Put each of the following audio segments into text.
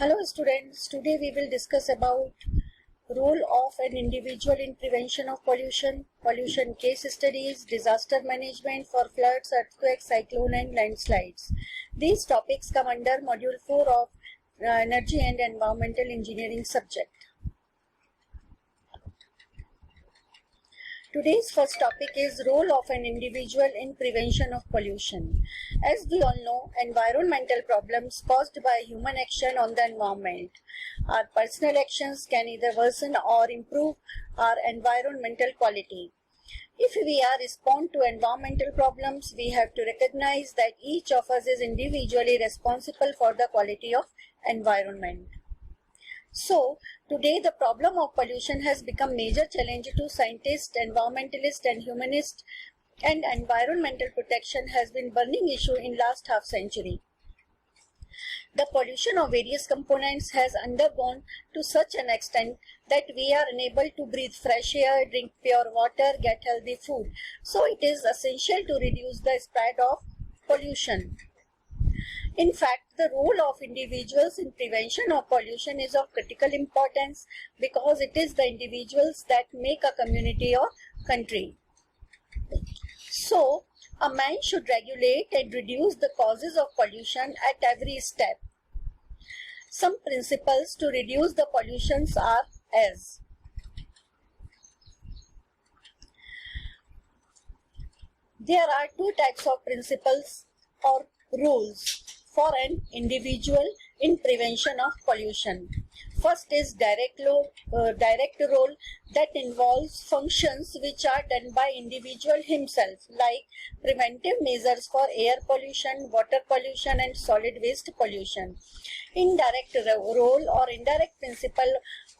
Hello students, today we will discuss about role of an individual in prevention of pollution, pollution case studies, disaster management for floods, earthquakes, cyclone and landslides. These topics come under module 4 of energy and environmental engineering subject. Today's first topic is role of an individual in prevention of pollution. As we all know, environmental problems caused by human action on the environment. Our personal actions can either worsen or improve our environmental quality. If we are respond to environmental problems, we have to recognize that each of us is individually responsible for the quality of environment. So, today the problem of pollution has become major challenge to scientists, environmentalists and humanists, and environmental protection has been burning issue in last half century. The pollution of various components has undergone to such an extent that we are unable to breathe fresh air, drink pure water, get healthy food. So it is essential to reduce the spread of pollution. In fact, the role of individuals in prevention of pollution is of critical importance because it is the individuals that make a community or country. So, a man should regulate and reduce the causes of pollution at every step. Some principles to reduce the pollutions are as: there are two types of principles or rules for an individual in prevention of pollution. First is direct role that involves functions which are done by individual himself, like preventive measures for air pollution, water pollution and solid waste pollution. Indirect role or indirect principle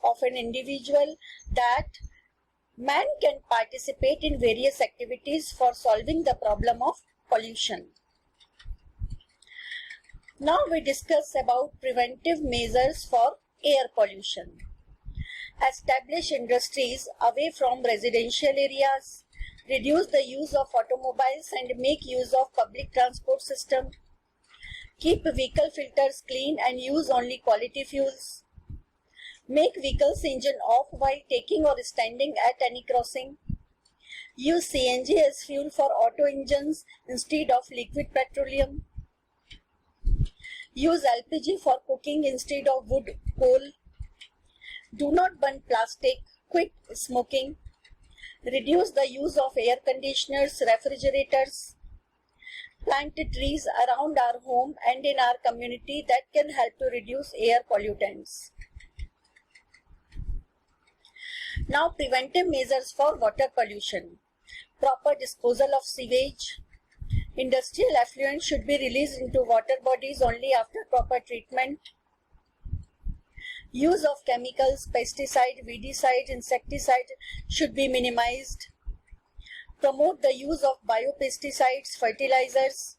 of an individual that man can participate in various activities for solving the problem of pollution. Now we discuss about preventive measures for air pollution. Establish industries away from residential areas. Reduce the use of automobiles and make use of public transport system. Keep vehicle filters clean and use only quality fuels. Make vehicles engine off while taking or standing at any crossing. Use CNG as fuel for auto engines instead of liquid petroleum. Use LPG for cooking instead of wood, coal. Do not burn plastic. Quit smoking. Reduce the use of air conditioners, refrigerators. Plant trees around our home and in our community that can help to reduce air pollutants. Now, preventive measures for water pollution. Proper disposal of sewage. Industrial effluent should be released into water bodies only after proper treatment. Use of chemicals, pesticide, weedicide, insecticide should be minimized. Promote the use of biopesticides, fertilizers.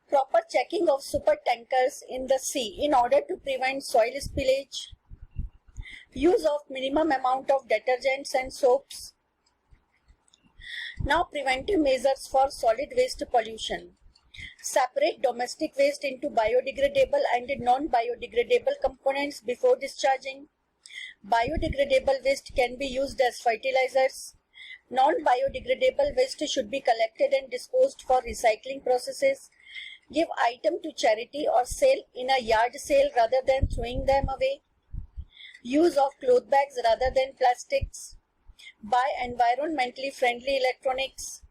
Proper checking of super tankers in the sea in order to prevent soil spillage. Use of minimum amount of detergents and soaps. Now, preventive measures for solid waste pollution. Separate domestic waste into biodegradable and non-biodegradable components before discharging. Biodegradable waste can be used as fertilizers. Non-biodegradable waste should be collected and disposed for recycling processes. Give item to charity or sell in a yard sale rather than throwing them away. Use of cloth bags rather than plastics. Buy environmentally friendly electronics.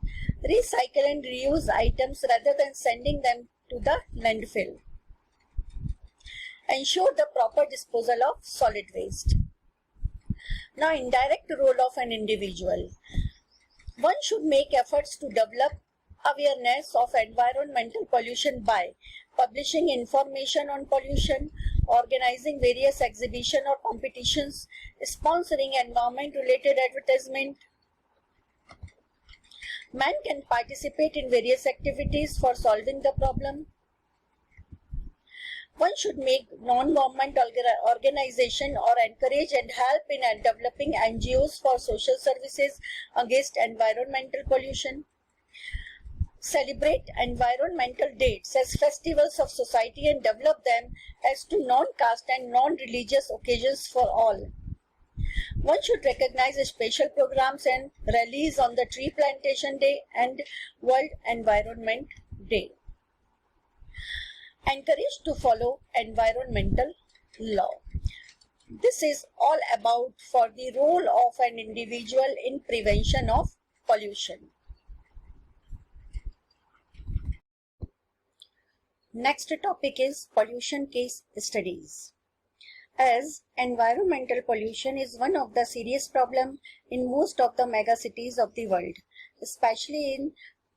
Recycle and reuse items rather than sending them to the landfill. Ensure the proper disposal of solid waste. Now, indirect role of an individual. One should make efforts to develop awareness of environmental pollution by publishing information on pollution, organizing various exhibitions or competitions, sponsoring environment-related advertisement. Man can participate in various activities for solving the problem. One should make non-government organization or encourage and help in developing NGOs for social services against environmental pollution. celebrate environmental dates as festivals of society and develop them as to non-caste and non-religious occasions for all. One should recognize special programs and rallies on the Tree Plantation Day and World Environment Day. Encourage to follow environmental law. This is all about for the role of an individual in prevention of pollution. Next topic is pollution case studies. As environmental pollution is one of the serious problems in most of the megacities of the world, especially in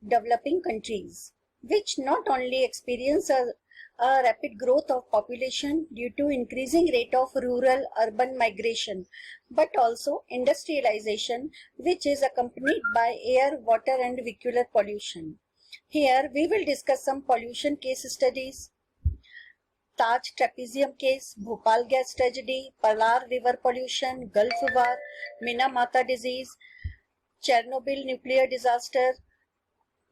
developing countries, which not only experience a rapid growth of population due to increasing rate of rural-urban migration, but also industrialization, which is accompanied by air, water and vehicular pollution. Here we will discuss some pollution case studies. Taj trapezium case, Bhopal gas tragedy, Palar river pollution, Gulf War, Minamata disease, Chernobyl nuclear disaster,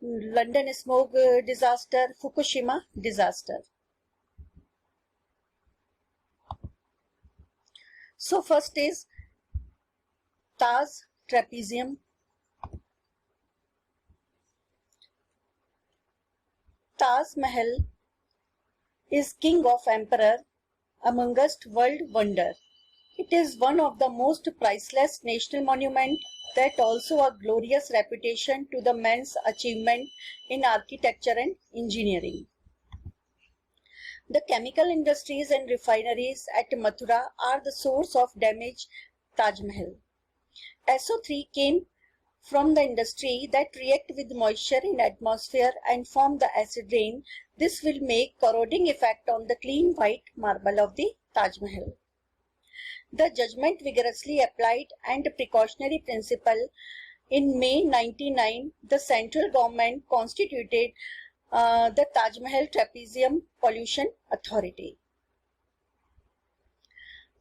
London smoke disaster, Fukushima disaster. So first is Taj trapezium. Taj Mahal is king of emperor amongst world wonder. It is one of the most priceless national monument that also a glorious reputation to the man's achievement in architecture and engineering. The chemical industries and refineries at Mathura are the source of damaged Taj Mahal. SO3 came from the industry that react with moisture in atmosphere and form the acid rain. This will make corroding effect on the clean white marble of the Taj Mahal. The judgment vigorously applied and precautionary principle. In May 1999, the central government constituted the Taj Mahal Trapezium Pollution Authority.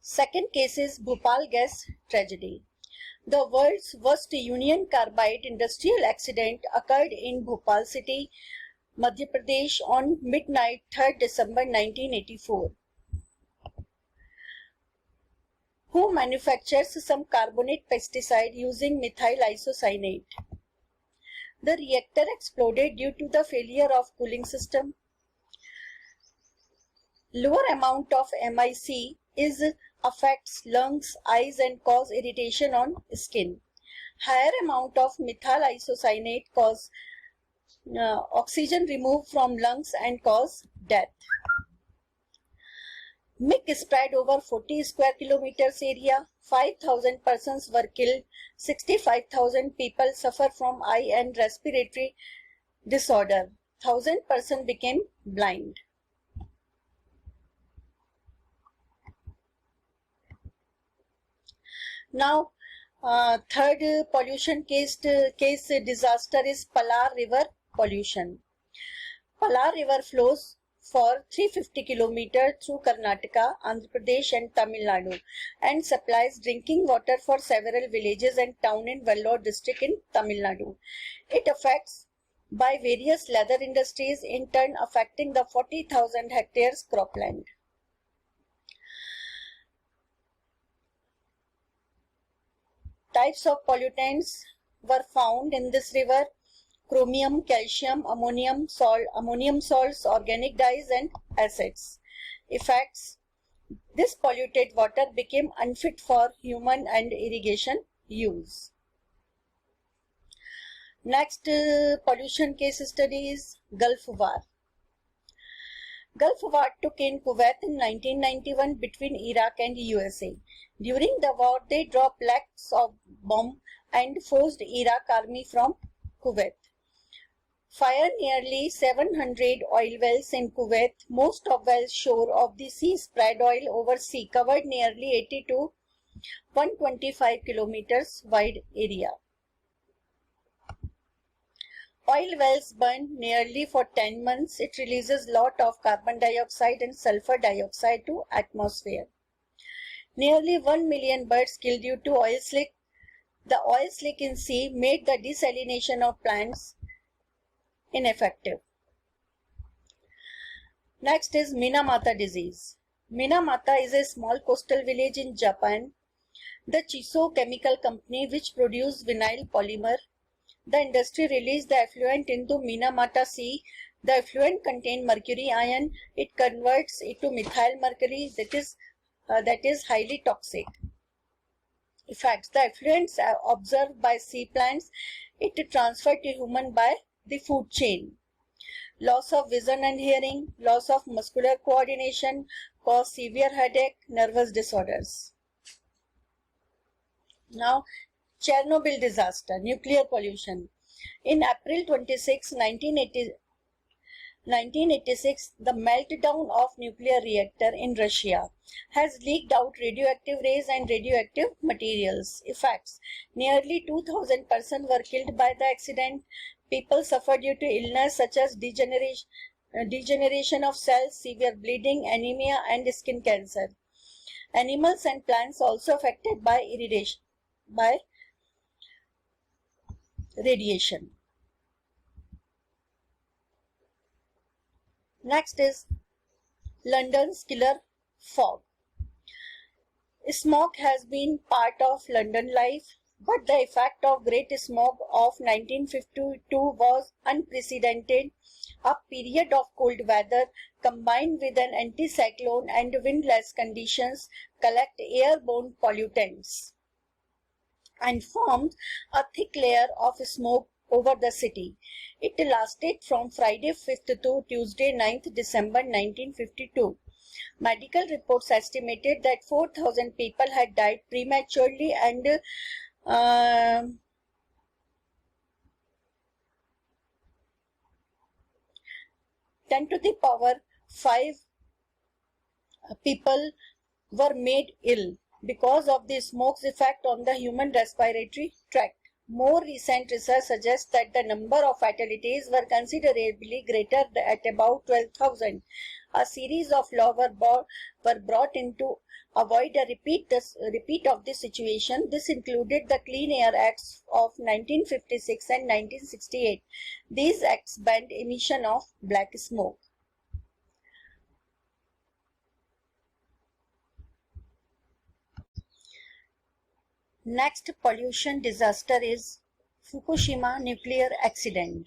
Second case is Bhopal gas tragedy. The world's worst Union Carbide industrial accident occurred in Bhopal city, Madhya Pradesh on midnight 3rd December 1984. Who manufactures some carbonate pesticide using methyl isocyanate. The reactor exploded due to the failure of cooling system. Lower amount of MIC affects lungs, eyes and cause irritation on skin. Higher amount of methyl isocyanate cause oxygen removed from lungs and cause death. MIC spread over 40 square kilometers area. 5,000 persons were killed. 65,000 people suffer from eye and respiratory disorder. 1,000 persons became blind. Now, third pollution case disaster is Palar river pollution. Palar river flows for 350 kilometers through Karnataka, Andhra Pradesh and Tamil Nadu and supplies drinking water for several villages and towns in Vellore district in Tamil Nadu. It affects by various leather industries, in turn affecting the 40,000 hectares cropland. Types of pollutants were found in this river: chromium, calcium, ammonium salts, organic dyes and acids. Effects: this polluted water became unfit for human and irrigation use. Next pollution case study is Gulf War. Gulf War took in Kuwait in 1991 between Iraq and USA. During the war, they dropped lakhs of bombs and forced Iraq army from Kuwait. Fire nearly 700 oil wells in Kuwait. Most of wells shore of the sea spread oil over sea, covered nearly 80 to 125 kilometers wide area. Oil wells burn nearly for 10 months. It releases lot of carbon dioxide and sulfur dioxide to atmosphere. Nearly 1 million birds killed due to oil slick. The oil slick in sea made the desalination of plants ineffective. Next is Minamata disease. Minamata is a small coastal village in Japan. The Chiso Chemical Company, which produced vinyl polymer, the industry released the effluent into Minamata Sea. The effluent contained mercury ion. It converts it to methyl mercury, that is highly toxic. Effects: the effluents are observed by sea plants. It transferred to human by the food chain. Loss of vision and hearing, loss of muscular coordination, cause severe headache, nervous disorders. Now, Chernobyl disaster, nuclear pollution. In April 26, 1986, the meltdown of nuclear reactor in Russia has leaked out radioactive rays and radioactive materials. Effects: nearly 2,000 persons were killed by the accident. People suffered due to illness such as degeneration of cells, severe bleeding, anemia, and skin cancer. Animals and plants also affected by radiation. Next is London's killer fog. Smog has been part of London life, but the effect of Great Smog of 1952 was unprecedented. A period of cold weather combined with an anticyclone and windless conditions collect airborne pollutants and formed a thick layer of smoke over the city. It lasted from Friday 5th to Tuesday 9th December 1952. Medical reports estimated that 4,000 people had died prematurely and 10 to the power 5 people were made ill because of the smoke's effect on the human respiratory tract. More recent research suggests that the number of fatalities were considerably greater at about 12,000. A series of laws were brought in to avoid a repeat of this situation. This included the Clean Air Acts of 1956 and 1968. These acts banned emission of black smoke. Next pollution disaster is Fukushima nuclear accident.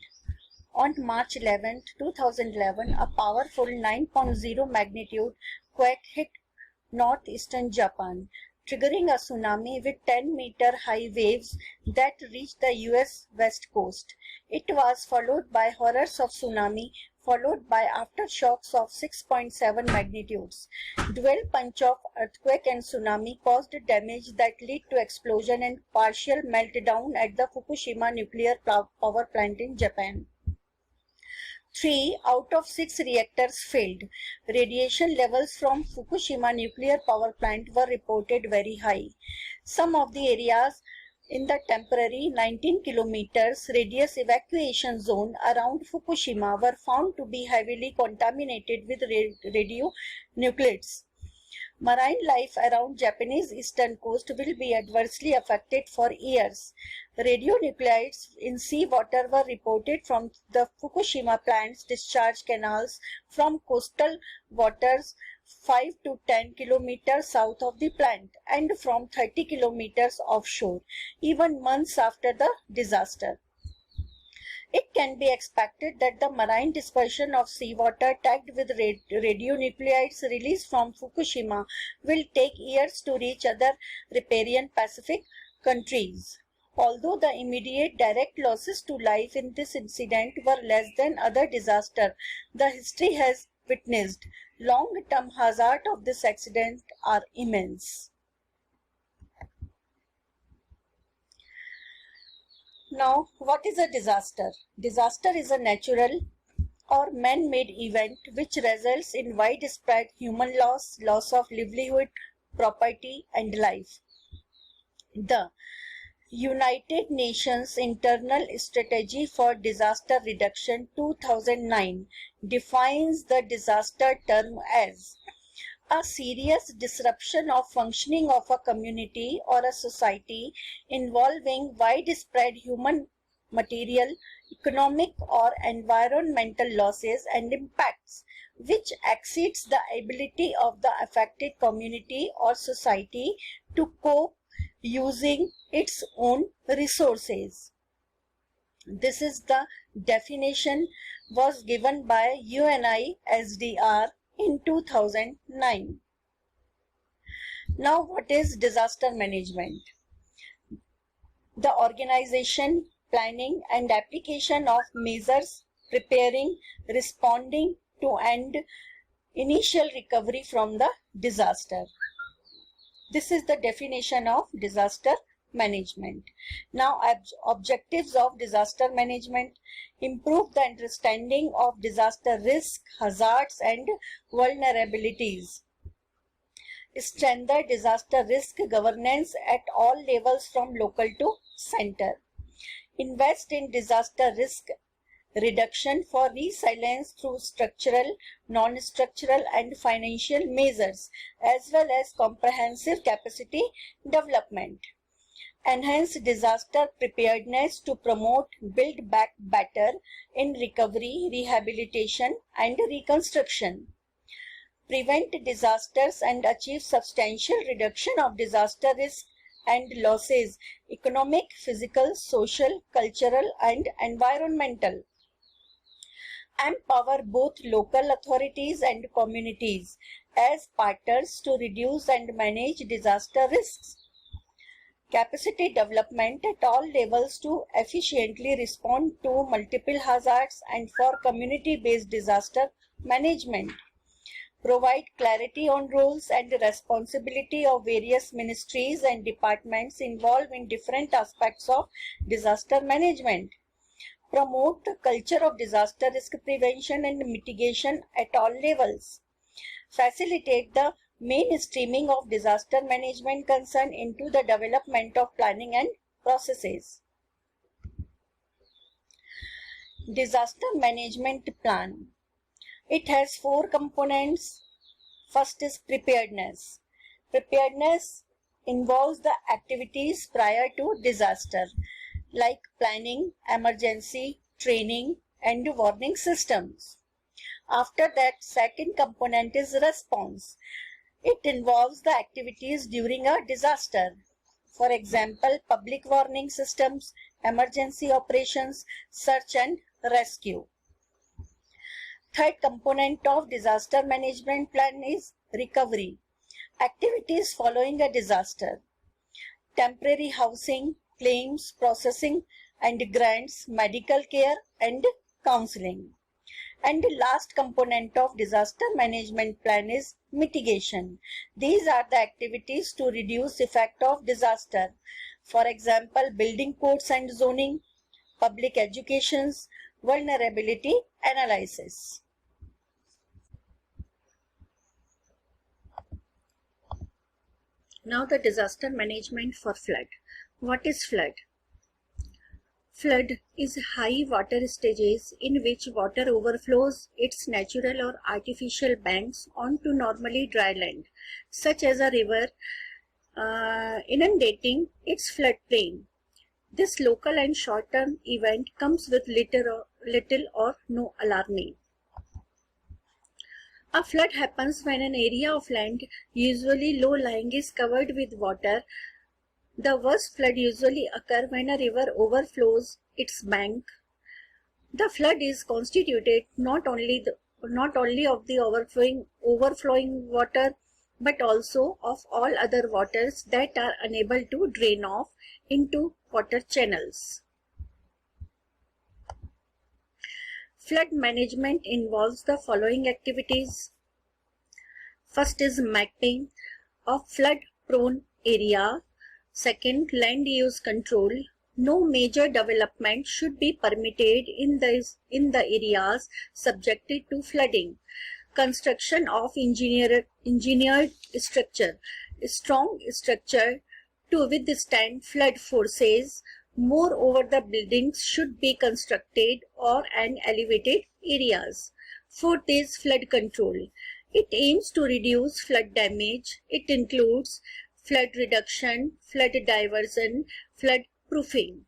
On March 11, 2011, a powerful 9.0 magnitude quake hit northeastern Japan, triggering a tsunami with 10-meter high waves that reached the US west coast. It was followed by horrors of tsunami, followed by aftershocks of 6.7 magnitudes. Dual punch of earthquake and tsunami caused damage that led to explosion and partial meltdown at the Fukushima nuclear power plant in Japan. 3 out of 6 reactors failed. Radiation levels from Fukushima nuclear power plant were reported very high. Some of the areas in the temporary 19 kilometers radius evacuation zone around Fukushima were found to be heavily contaminated with radionuclides. Marine life around Japanese eastern coast will be adversely affected for years. Radionuclides in seawater were reported from the Fukushima plant's discharge canals from coastal waters 5 to 10 kilometers south of the plant and from 30 kilometers offshore, even months after the disaster. It can be expected that the marine dispersion of seawater tagged with radionuclides released from Fukushima will take years to reach other riparian Pacific countries. Although the immediate direct losses to life in this incident were less than other disasters, the history has witnessed long-term hazards of this accident are immense. Now, what is a disaster? Disaster is a natural or man-made event which results in widespread human loss, loss of livelihood, property, and life. The United Nations Internal Strategy for Disaster Reduction 2009 defines the disaster term as a serious disruption of functioning of a community or a society involving widespread human, material, economic or environmental losses and impacts which exceeds the ability of the affected community or society to cope using its own resources. This is the definition was given by UNISDR in 2009. Now, what is disaster management? The organization, planning and application of measures preparing, responding to and initial recovery from the disaster. This is the definition of disaster management. Now, objectives of disaster management: improve the understanding of disaster risk, hazards and vulnerabilities. Strengthen disaster risk governance at all levels from local to center. Invest in disaster risk reduction for resilience through structural, non-structural and financial measures as well as comprehensive capacity development. Enhance disaster preparedness to promote Build Back Better in recovery, rehabilitation and reconstruction. Prevent disasters and achieve substantial reduction of disaster risk and losses, economic, physical, social, cultural and environmental. Empower both local authorities and communities as partners to reduce and manage disaster risks. Capacity development at all levels to efficiently respond to multiple hazards and for community-based disaster management. Provide clarity on roles and responsibility of various ministries and departments involved in different aspects of disaster management. Promote a culture of disaster risk prevention and mitigation at all levels. Facilitate the mainstreaming of disaster management concern into the development of planning and processes. Disaster management plan. It has 4 components. First is preparedness. Preparedness involves the activities prior to disaster like planning, emergency, training and warning systems. After that, second component is response. It involves the activities during a disaster. For example, public warning systems, emergency operations, search and rescue. Third component of disaster management plan is recovery. Activities following a disaster. Temporary housing, claims processing and grants, medical care and counseling. And the last component of disaster management plan is mitigation. These are the activities to reduce effect of disaster. For example, building codes and zoning, public educations, vulnerability analysis. Now the disaster management for flood. What is flood? Flood is high water stages in which water overflows its natural or artificial banks onto normally dry land, such as a river, inundating its floodplain. This local and short-term event comes with little or no alarming. A flood happens when an area of land, usually low-lying, is covered with water. The worst flood usually occurs when a river overflows its bank. The flood is constituted not only of the overflowing water, but also of all other waters that are unable to drain off into water channels. Flood management involves the following activities. First is mapping of flood-prone area. Second, land use control. No major development should be permitted in the areas subjected to flooding. Construction of engineered structure. Strong structure to withstand flood forces. Moreover, the buildings should be constructed or an elevated areas. Fourth is flood control. It aims to reduce flood damage. It includes flood reduction, flood diversion, flood proofing.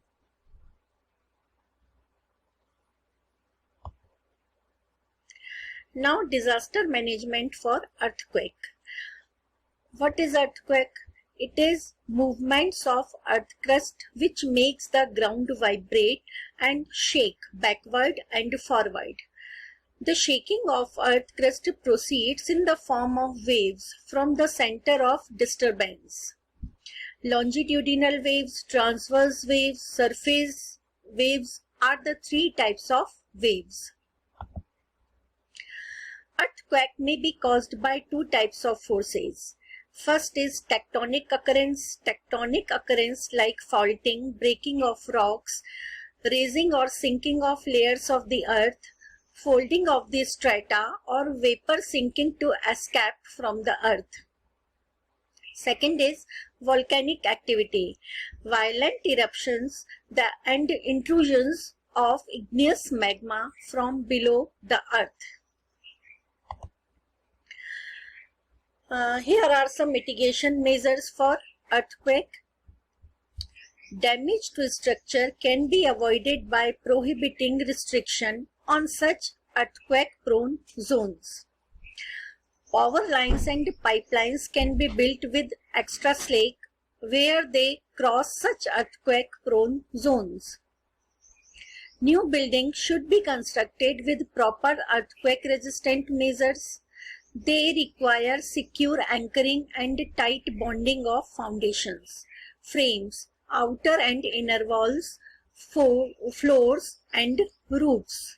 Now, disaster management for earthquake. What is earthquake? It is movements of earth crust which makes the ground vibrate and shake backward and forward. The shaking of earth crust proceeds in the form of waves from the center of disturbance. Longitudinal waves, transverse waves, surface waves are the three types of waves. Earthquake may be caused by two types of forces. First is tectonic occurrence. Tectonic occurrence like faulting, breaking of rocks, raising or sinking of layers of the earth, folding of the strata, or vapor sinking to escape from the earth. Second is volcanic activity. Violent eruptions and intrusions of igneous magma from below the earth. Here are some mitigation measures for earthquake. Damage to structure can be avoided by prohibiting restriction on such earthquake-prone zones. Power lines and pipelines can be built with extra slack where they cross such earthquake-prone zones. New buildings should be constructed with proper earthquake-resistant measures. They require secure anchoring and tight bonding of foundations, frames, outer and inner walls, floors and roofs.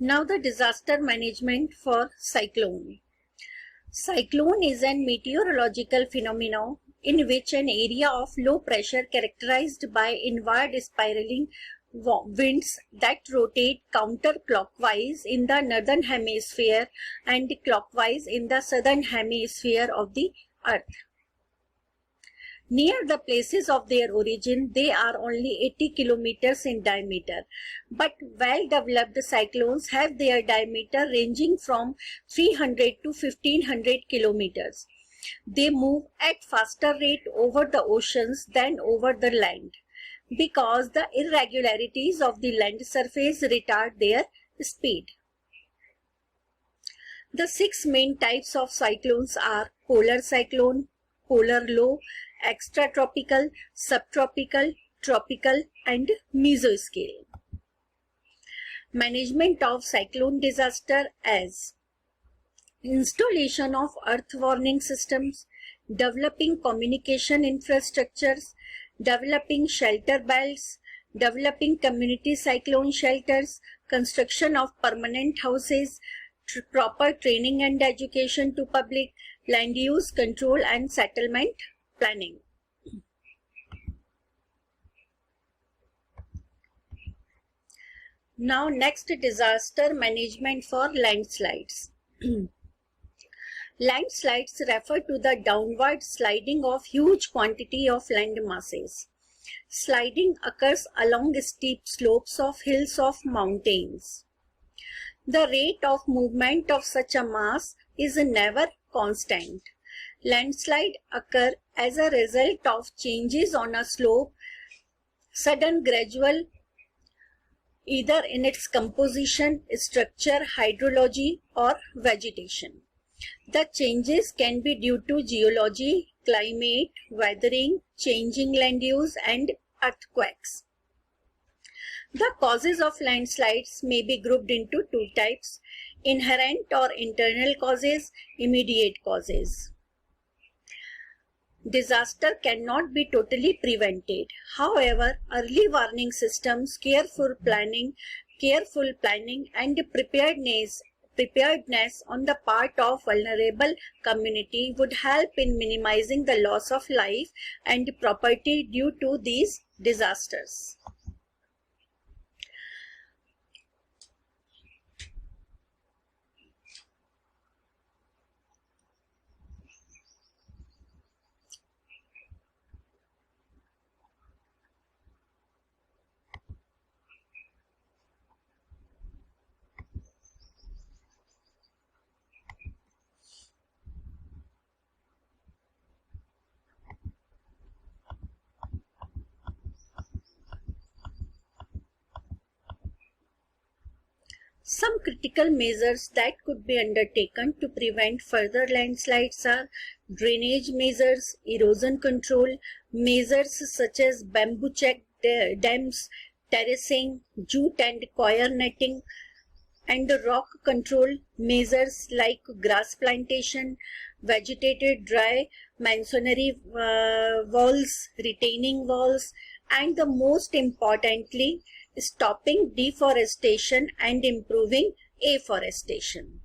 Now the disaster management for cyclone. Cyclone is a meteorological phenomenon in which an area of low pressure characterized by inward spiraling winds that rotate counterclockwise in the northern hemisphere and clockwise in the southern hemisphere of the earth. Near the places of their origin, they are only 80 kilometers in diameter, but well-developed cyclones have their diameter ranging from 300 to 1500 kilometers. They move at faster rate over the oceans than over the land, because the irregularities of the land surface retard their speed. The six main types of cyclones are polar cyclone, polar low, extratropical, subtropical, tropical, and mesoscale. Management of cyclone disaster as installation of earth warning systems, developing communication infrastructures, developing shelter belts, developing community cyclone shelters, construction of permanent houses, proper training and education to public, land use control and settlement planning. Now next, disaster management for landslides. Landslides refer to the downward sliding of huge quantity of land masses. Sliding occurs along steep slopes of hills of mountains. The rate of movement of such a mass is never constant. Landslide occur as a result of changes on a slope, sudden, gradual, either in its composition, structure, hydrology, or vegetation. The changes can be due to geology, climate, weathering, changing land use, and earthquakes. The causes of landslides may be grouped into two types: inherent or internal causes, immediate causes. Disaster cannot be totally prevented. However, early warning systems, careful planning and preparedness on the part of vulnerable community would help in minimizing the loss of life and property due to these disasters. Some critical measures that could be undertaken to prevent further landslides are drainage measures, erosion control, measures such as bamboo check dams, terracing, jute and coir netting, and rock control measures like grass plantation, vegetated dry masonry walls, retaining walls, and the most importantly, stopping deforestation and improving afforestation.